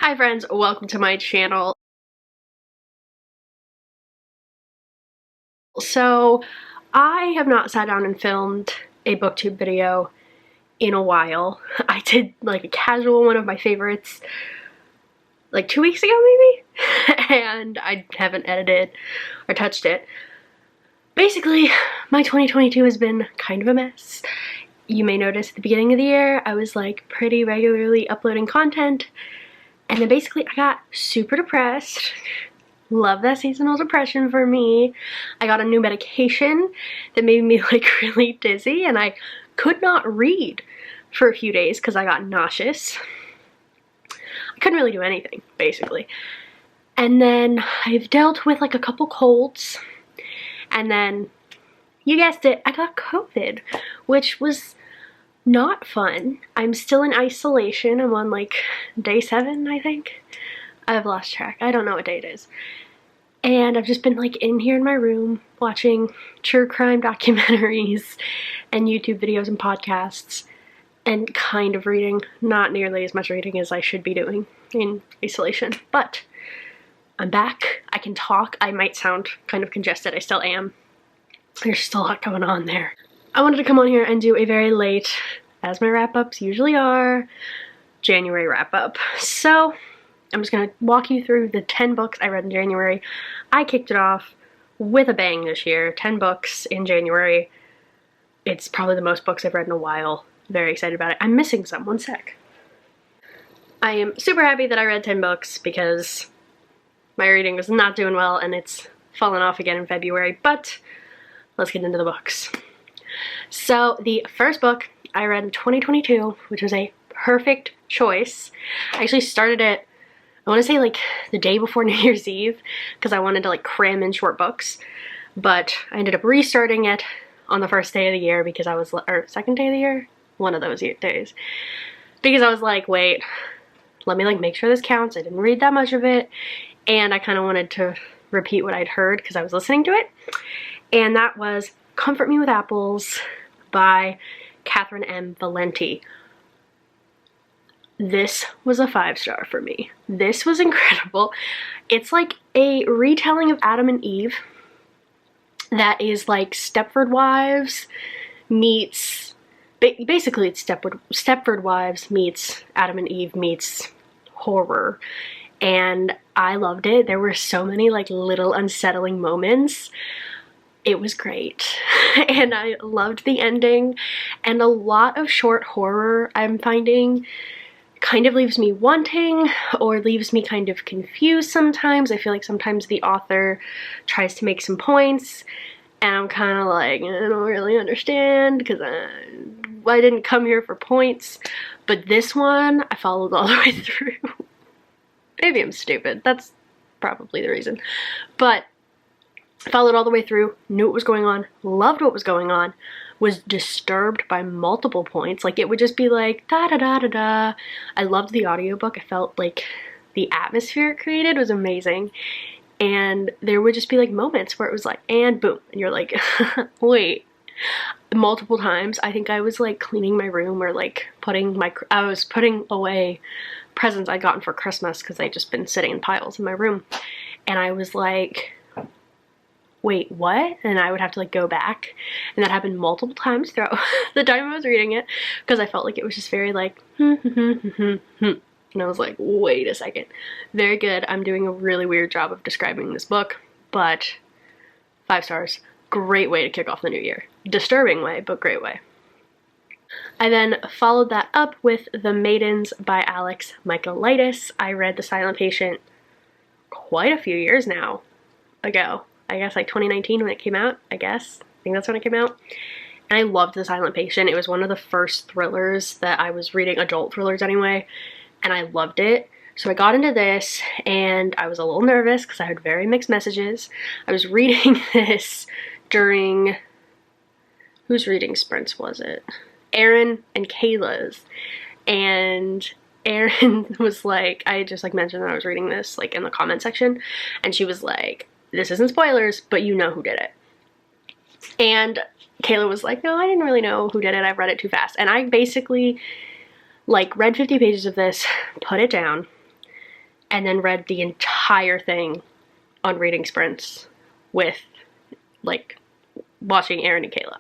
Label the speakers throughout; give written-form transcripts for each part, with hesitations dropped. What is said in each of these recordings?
Speaker 1: Hi friends, welcome to my channel. So I have not sat down and filmed a booktube video in a while. I did like a casual one of my favorites like 2 weeks ago maybe, and I haven't edited or touched it. Basically, my 2022 has been kind of a mess. You may notice at the beginning of the year I was like pretty regularly uploading content, and then basically I got super depressed. Love that seasonal depression for me. I got a new medication that made me like really dizzy, and I could not read for a few days because I got nauseous. I couldn't really do anything, basically. And then I've dealt with like a couple colds, and then, you guessed it, I got COVID, which was not fun. I'm still in isolation. I'm on like day 7, I think. I've lost track. I don't know what day it is. And I've just been like in here in my room watching true crime documentaries and YouTube videos and podcasts and kind of reading. Not nearly as much reading as I should be doing in isolation. But I'm back. I can talk. I might sound kind of congested. I still am. There's still a lot going on there. I wanted to come on here and do a very late, as my wrap-ups usually are, January wrap-up. So I'm just going to walk you through the 10 books I read in January. I kicked it off with a bang this year. 10 books in January. It's probably the most books I've read in a while. Very excited about it. I'm missing some. One sec. I am super happy that I read 10 books because my reading was not doing well and it's fallen off again in February, but let's get into the books. So the first book I read in 2022, which was a perfect choice. I actually started it, I want to say like the day before New Year's Eve, because I wanted to like cram in short books, but I ended up restarting it on the first day of the year because I was, or second day of the year? One of those days. Because I was like, wait, let me like make sure this counts. I didn't read that much of it, and I kind of wanted to repeat what I'd heard because I was listening to it. And that was Comfort Me with Apples by Catherine M. Valente. This was a 5-star for me. This was incredible. It's like a retelling of Adam and Eve that is like Stepford Wives meets, basically it's Stepford Wives meets Adam and Eve meets horror. And I loved it. There were so many like little unsettling moments. It was great. And I loved the ending. And a lot of short horror I'm finding kind of leaves me wanting or leaves me kind of confused sometimes. I feel like sometimes the author tries to make some points and I'm kind of like, I don't really understand because I didn't come here for points. But this one, I followed all the way through. Maybe I'm stupid. That's probably the reason. But I followed all the way through, knew what was going on, loved what was going on, was disturbed by multiple points. Like it would just be like da da da da da. I loved the audiobook. I felt like the atmosphere it created was amazing. And there would just be like moments where it was like, and boom, and you're like, wait. Multiple times, I think I was like cleaning my room or like I was putting away presents I'd gotten for Christmas because they'd just been sitting in piles in my room. And I was like, wait, what? And I would have to like go back, and that happened multiple times throughout the time I was reading it because I felt like it was just very like and I was like, wait a second. Very good. I'm doing a really weird job of describing this book, but 5 stars. Great way to kick off the new year. Disturbing way, but great way. I then followed that up with The Maidens by Alex Michaelitis. I read The Silent Patient quite a few years now ago. I guess like 2019 when it came out, I think that's when it came out. And I loved The Silent Patient. It was one of the first thrillers that I was reading, adult thrillers anyway, and I loved it. So I got into this, and I was a little nervous because I had very mixed messages. I was reading this during, whose reading sprints was it? Erin and Kayla's. And Erin was like, I just like mentioned that I was reading this like in the comment section, and she was like, this isn't spoilers, but you know who did it. And Kayla was like, no, I didn't really know who did it. I've read it too fast. And I basically like read 50 pages of this, put it down, and then read the entire thing on reading sprints with like watching Aaron and Kayla.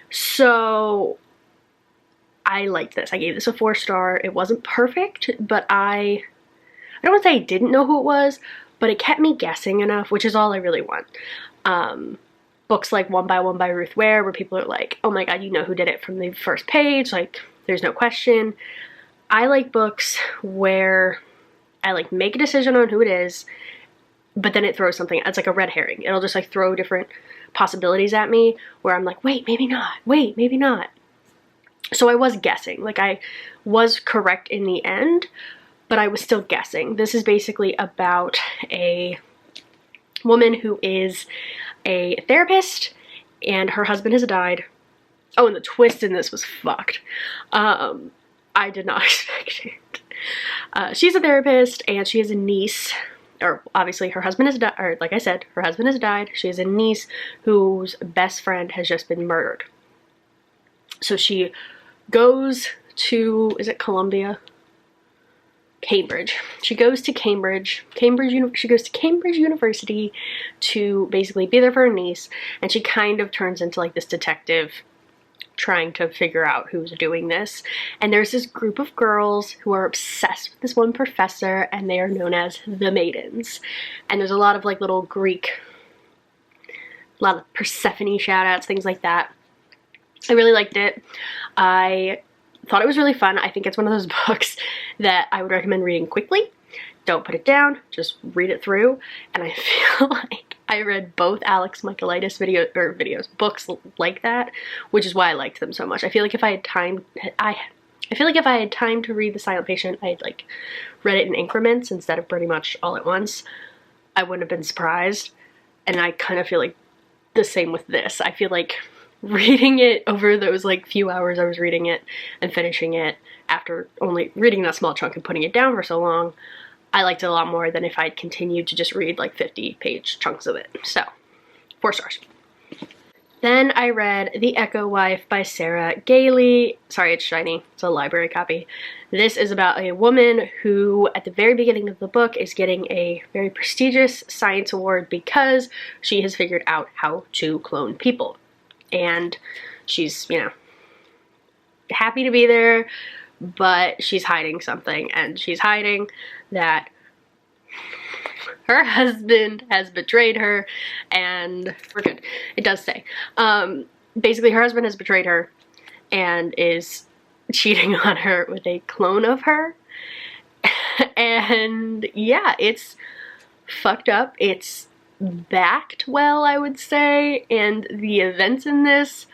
Speaker 1: So I liked this. I gave this a 4-star. It wasn't perfect, but I don't want to say I didn't know who it was, but it kept me guessing enough, which is all I really want. Books like One by One by Ruth Ware, where people are like, oh my god, you know who did it from the first page, like there's no question. I like books where I like make a decision on who it is, but then it throws something, it's like a red herring. It'll just like throw different possibilities at me where I'm like, wait, maybe not, wait, maybe not. So I was guessing, like I was correct in the end, but I was still guessing. This is basically about a woman who is a therapist and her husband has died. Oh, and the twist in this was fucked. I did not expect it. She's a therapist and she has a niece, or obviously her husband has died, or like I said, her husband has died. She has a niece whose best friend has just been murdered. So she goes to, is it Columbia? Cambridge. She goes to Cambridge. She goes to Cambridge University to basically be there for her niece, and she kind of turns into like this detective trying to figure out who's doing this. And there's this group of girls who are obsessed with this one professor, and they are known as the Maidens. And there's a lot of like little Greek, a lot of Persephone shout outs, things like that. I really liked it. I thought it was really fun. I think it's one of those books that I would recommend reading quickly. Don't put it down, just read it through. And I feel like I read both Alex Michaelitis books like that, which is why I liked them so much. I feel like if I had time, I feel like if I had time to read The Silent Patient, I had like read it in increments instead of pretty much all at once. I wouldn't have been surprised. And I kind of feel like the same with this. I feel like reading it over those like few hours I was reading it and finishing it after only reading that small chunk and putting it down for so long, I liked it a lot more than if I'd continued to just read like 50-page chunks of it. So 4 stars. Then I read The Echo Wife by Sarah Galey. Sorry, it's shiny. It's a library copy. This is about a woman who, at the very beginning of the book, is getting a very prestigious science award because she has figured out how to clone people. And she's, you know, happy to be there, but she's hiding something, and she's hiding that her husband has betrayed her, and we're good. It does say. Basically, her husband has betrayed her and is cheating on her with a clone of her. And yeah, it's fucked up. It's backed well, I would say, and the events in this,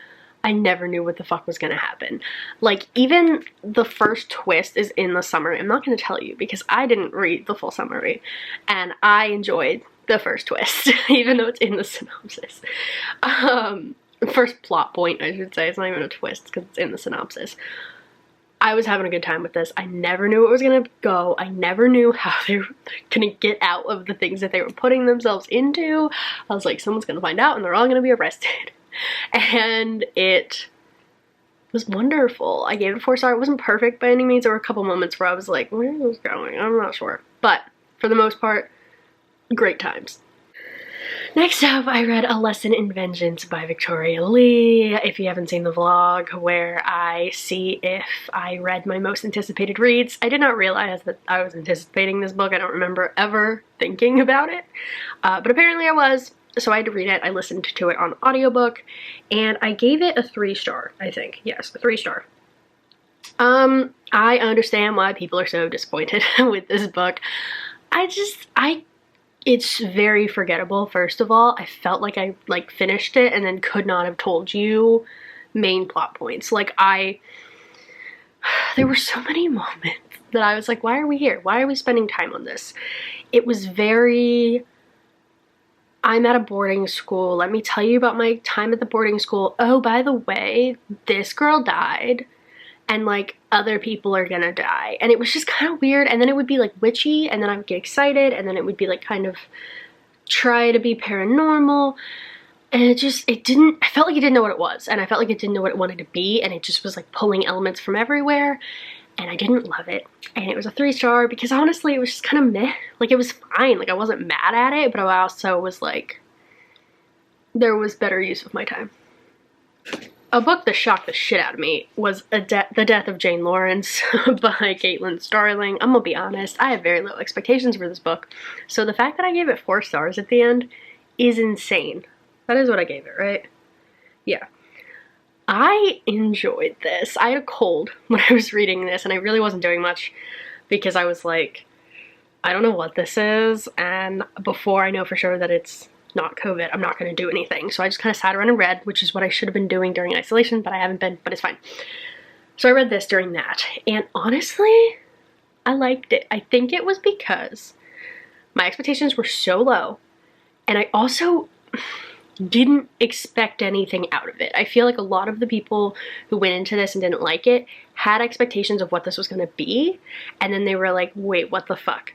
Speaker 1: I never knew what the fuck was gonna happen. Like, even the first twist is in the summary. I'm not gonna tell you because I didn't read the full summary, and I enjoyed the first twist, even though it's in the synopsis. First plot point, I should say. It's not even a twist because it's in the synopsis. I was having a good time with this. I never knew it was gonna go. I never knew how they were gonna get out of the things that they were putting themselves into. I was like, someone's gonna find out and they're all gonna be arrested. And it was wonderful. I gave it a 4 star. It wasn't perfect by any means. There were a couple moments where I was like, where is this going? I'm not sure. But for the most part, great times. Next up, I read A Lesson in Vengeance by Victoria Lee. If you haven't seen the vlog where I see if I read my most anticipated reads, I did not realize that I was anticipating this book. I don't remember ever thinking about it, but apparently I was, so I had to read it. I listened to it on audiobook, and I gave it a 3 star, I think. Yes, a 3 star. I understand why people are so disappointed with this book. It's very forgettable, first of all. I felt like I finished it and then could not have told you main plot points. Like, there were so many moments that I was like, why are we here? Why are we spending time on this? It was very, I'm at a boarding school. Let me tell you about my time at the boarding school. Oh, by the way, this girl died. And like other people are gonna die, and it was just kind of weird. And then it would be like witchy, and then I would get excited, and then it would be like kind of try to be paranormal, and I felt like it didn't know what it was, and I felt like it didn't know what it wanted to be, and it just was like pulling elements from everywhere. and I didn't love it. And it was a 3-star because honestly, it was just kind of meh. Like, it was fine. Like, I wasn't mad at it, but I also was like, there was better use of my time. A book that shocked the shit out of me was The Death of Jane Lawrence by Caitlin Starling. I'm gonna be honest, I have very low expectations for this book. So the fact that I gave it 4 stars at the end is insane. That is what I gave it, right? Yeah. I enjoyed this. I had a cold when I was reading this, and I really wasn't doing much because I was like, I don't know what this is, and before I know for sure that it's not COVID, I'm not going to do anything. So I just kind of sat around and read, which is what I should have been doing during isolation, but I haven't been, but it's fine. So I read this during that, and honestly, I liked it. I think it was because my expectations were so low, and I also didn't expect anything out of it. I feel like a lot of the people who went into this and didn't like it had expectations of what this was going to be, and then they were like, wait, what the fuck?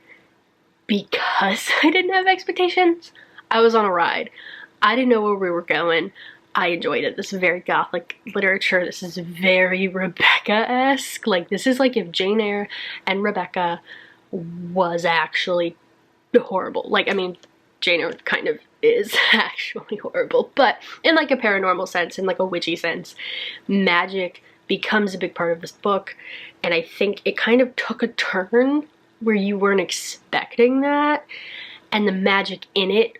Speaker 1: Because I didn't have expectations, I was on a ride. I didn't know where we were going. I enjoyed it. This is very gothic literature. This is very Rebecca-esque. Like, this is like if Jane Eyre and Rebecca was actually horrible. Like, I mean, Jane Eyre kind of is actually horrible, but in like a paranormal sense, in like a witchy sense, magic becomes a big part of this book, and I think it kind of took a turn where you weren't expecting that, and the magic in it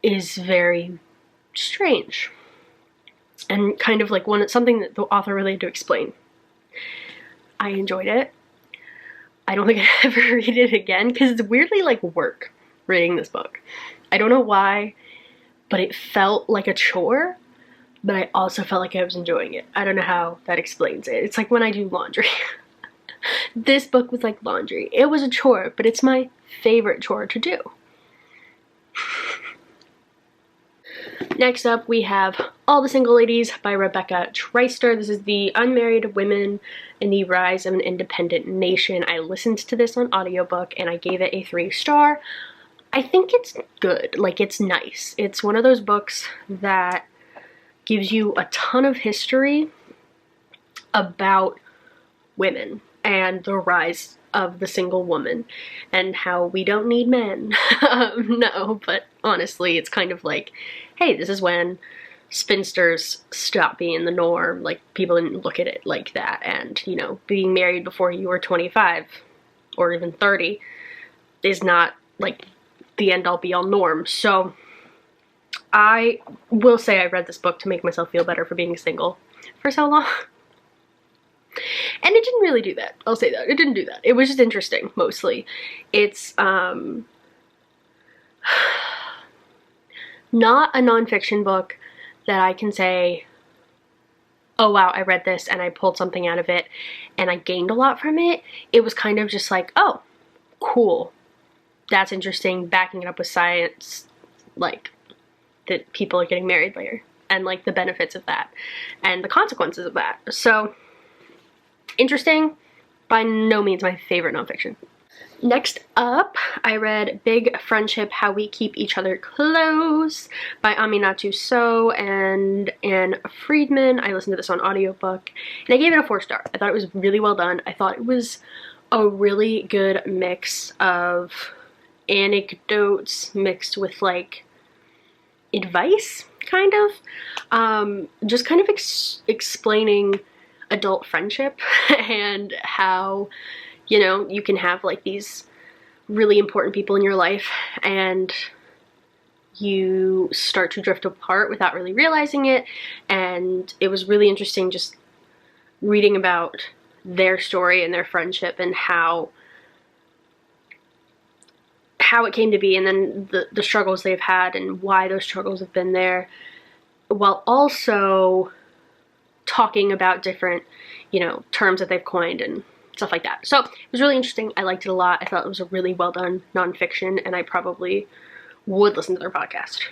Speaker 1: is very strange and kind of like something that the author really had to explain. I enjoyed it. I don't think I'd ever read it again because it's weirdly like work reading this book. I don't know why, but it felt like a chore, but I also felt like I was enjoying it. I don't know how that explains it. It's like when I do laundry. This book was like laundry. It was a chore, but it's my favorite chore to do. Next up, we have All the Single Ladies by Rebecca Treister. This is the unmarried women in the rise of an independent nation. I listened to this on audiobook and I gave it a 3-star. I think it's good. Like, it's nice. It's one of those books that gives you a ton of history about women and the rise of the single woman and how we don't need men. No, but honestly, it's kind of like, hey, this is when spinsters stop being the norm. Like, people didn't look at it like that, and, you know, being married before you were 25 or even 30 is not like the end-all be-all norm. So I will say I read this book to make myself feel better for being single for so long. And it didn't really do that. I'll say that. It didn't do that. It was just interesting, mostly. It's not a nonfiction book that I can say, oh wow, I read this and I pulled something out of it and I gained a lot from it. It was kind of just like, oh, cool. That's interesting, backing it up with science, like that people are getting married later and like the benefits of that and the consequences of that. So interesting, by no means my favorite nonfiction. Next up, I read Big Friendship, How We Keep Each Other Close by Aminatou Sow and Anne Friedman. I listened to this on audiobook and I gave it a 4-star. I thought it was really well done. I thought it was a really good mix of anecdotes mixed with like advice, kind of. Just kind of explaining adult friendship and how, you know, you can have like these really important people in your life and you start to drift apart without really realizing it. And it was really interesting just reading about their story and their friendship and how it came to be, and then the struggles they've had and why those struggles have been there, while also talking about different, you know, terms that they've coined and stuff like that. So it was really interesting. I liked it a lot. I thought it was a really well done nonfiction, and I probably would listen to their podcast.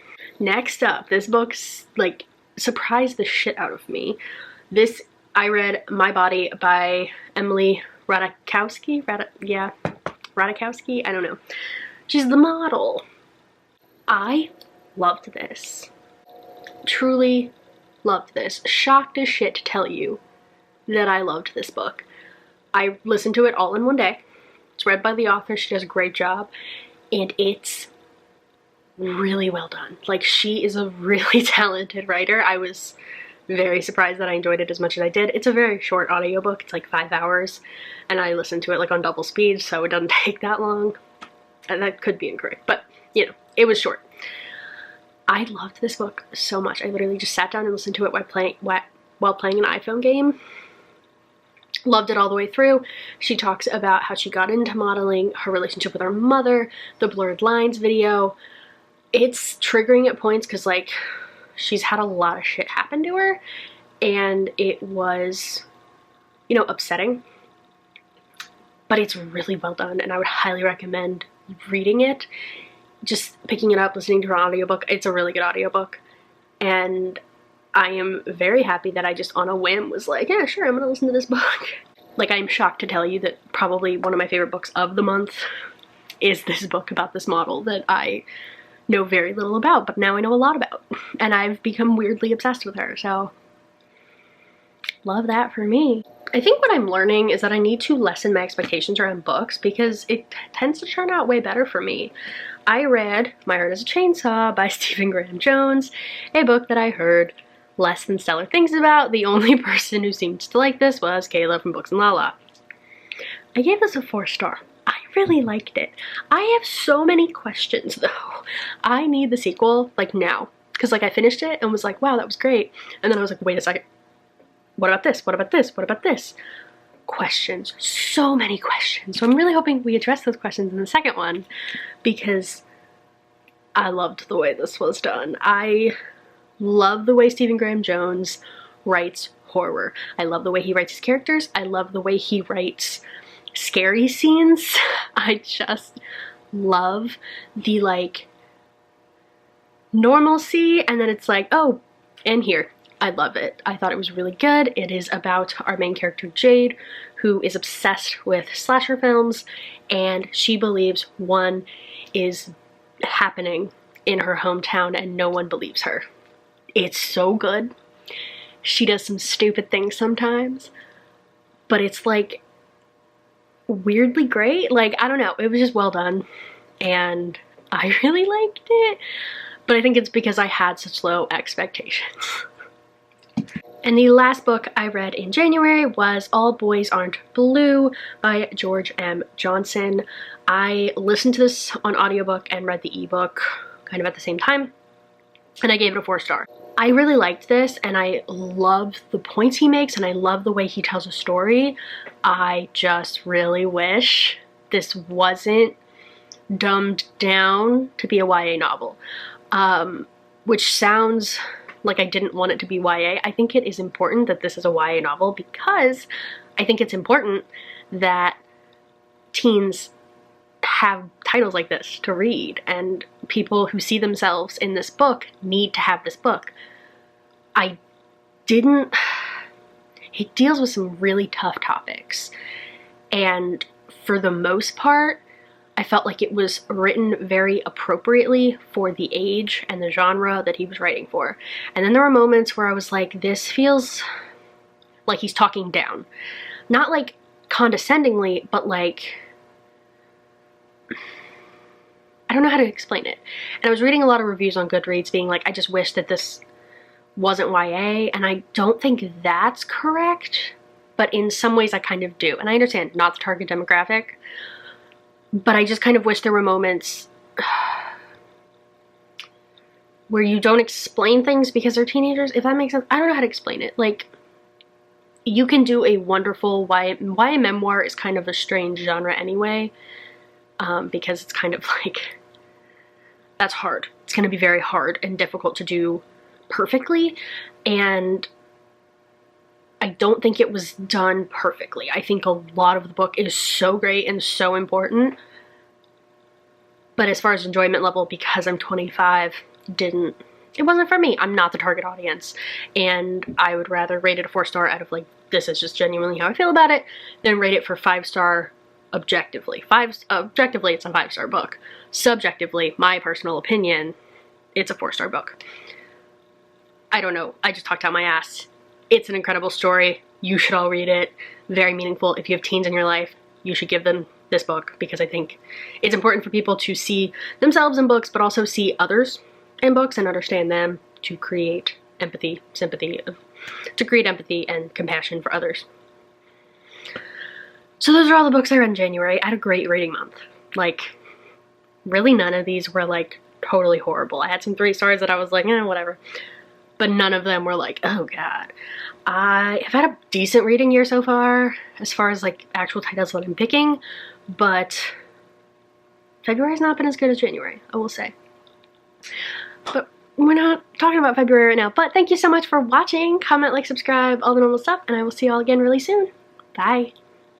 Speaker 1: Next up, this book's like surprised the shit out of me. I read My Body by Emily Ratajkowski. Ratajkowski? I don't know. She's the model. I loved this. Truly loved this. Shocked as shit to tell you that I loved this book. I listened to it all in one day. It's read by the author. She does a great job, and it's really well done. Like, she is a really talented writer. I was very surprised that I enjoyed it as much as I did. It's a very short audiobook. It's like 5 hours, and I listened to it like on double speed, so it doesn't take that long. And that could be incorrect, but you know, it was short. I loved this book so much. I literally just sat down and listened to it while playing an iPhone game. Loved it all the way through. She talks about how she got into modeling, her relationship with her mother, the blurred lines video. It's triggering at points because, like, she's had a lot of shit happen to her, and it was, you know, upsetting. But it's really well done, and I would highly recommend reading it. Just picking it up, listening to her audiobook. It's a really good audiobook, and I am very happy that I just on a whim was like, yeah, sure, I'm gonna listen to this book. Like, I'm shocked to tell you that probably one of my favorite books of the month is this book about this model that I know very little about, but now I know a lot about, and I've become weirdly obsessed with her, so love that for me. I think what I'm learning is that I need to lessen my expectations around books because it tends to turn out way better for me. I read My Heart is a Chainsaw by Stephen Graham Jones, a book that I heard less than stellar things about. The only person who seemed to like this was Kayla from Books and Lala. I gave this a 4-star. I really liked it. I have so many questions though. I need the sequel like now, because like I finished it and was like, wow, that was great, and then I was like, wait a second, what about this? What about this? What about this? Questions. So many questions. So I'm really hoping we address those questions in the second one, because I loved the way this was done. I love the way Stephen Graham Jones writes horror. I love the way he writes his characters. I love the way he writes scary scenes. I just love the, like, normalcy, and then it's like, oh, and here. I love it. I thought it was really good. It is about our main character, Jade, who is obsessed with slasher films, and she believes one is happening in her hometown and no one believes her. It's so good. She does some stupid things sometimes, but it's like weirdly great. Like, I don't know, it was just well done, and I really liked it, but I think it's because I had such low expectations. And the last book I read in January was All Boys Aren't Blue by George M. Johnson. I listened to this on audiobook and read the ebook kind of at the same time, and I gave it a 4-star. I really liked this, and I love the points he makes, and I love the way he tells a story. I just really wish this wasn't dumbed down to be a YA novel, which sounds like I didn't want it to be YA. I think it is important that this is a YA novel because I think it's important that teens have titles like this to read, and people who see themselves in this book need to have this book. It deals with some really tough topics, and for the most part, I felt like it was written very appropriately for the age and the genre that he was writing for. And then there were moments where I was like, this feels like he's talking down. Not like condescendingly, but like, I don't know how to explain it. And I was reading a lot of reviews on Goodreads being like, I just wish that this wasn't YA, and I don't think that's correct, but in some ways I kind of do. And I understand, not the target demographic, but I just kind of wish there were moments where you don't explain things because they're teenagers, if that makes sense. I don't know how to explain it. Like, you can do a wonderful YA memoir is kind of a strange genre anyway, because it's kind of like, that's hard. It's going to be very hard and difficult to do perfectly, and I don't think it was done perfectly. I think a lot of the book is so great and so important, but as far as enjoyment level, because I'm 25, it wasn't for me. I'm not the target audience, and I would rather rate it a 4-star out of like, this is just genuinely how I feel about it, than rate it for 5-star objectively. Objectively, it's a 5-star book. Subjectively, my personal opinion, it's a 4-star book. I don't know. I just talked out my ass. It's an incredible story. You should all read it. Very meaningful. If you have teens in your life, you should give them this book, because I think it's important for people to see themselves in books, but also see others in books and understand them, to create empathy, sympathy, to create empathy and compassion for others. So those are all the books I read in January. I had a great reading month. Like, really none of these were like totally horrible. I had some 3 stars that I was like, whatever. But none of them were like, oh god. I have had a decent reading year so far, as far as like actual titles that I'm picking, but February's not been as good as January, I will say. But we're not talking about February right now. But thank you so much for watching. Comment, like, subscribe, all the normal stuff, and I will see you all again really soon. Bye.